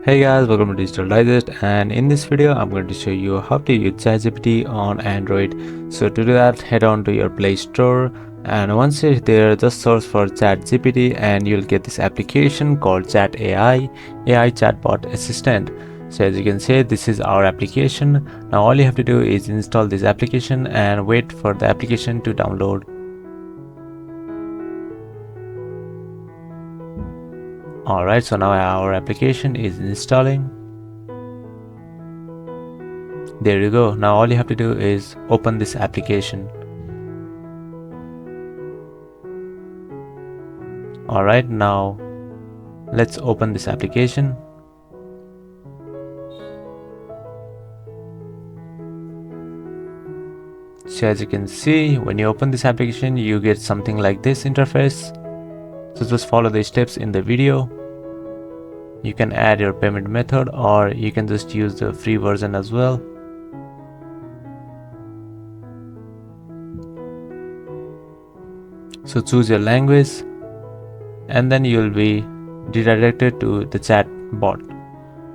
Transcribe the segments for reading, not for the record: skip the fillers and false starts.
Hey guys, welcome to Digital Digest, and in this video I'm going to show you how to use ChatGPT on Android. So to do that, head on to your Play Store, and once you're there, just search for ChatGPT and you'll get this application called Chat AI Chatbot Assistant. So as you can see, this is our application. Now all you have to do is install this application and wait for the application to download. Alright, so now our application is installing. There you go. Now all you have to do is open this application. Alright, now let's open this application. So as you can see, when you open this application, you get something like this interface. So just follow the steps in the video. You can add your payment method, or you can just use the free version as well. So choose your language, and then you will be redirected to the chat bot.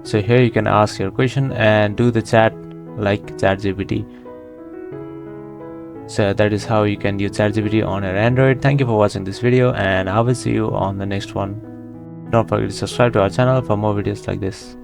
So here you can ask your question and do the chat like ChatGPT. So that is how you can use ChatGPT on your Android. Thank you for watching this video, and I will see you on the next one. Don't forget to subscribe to our channel for more videos like this.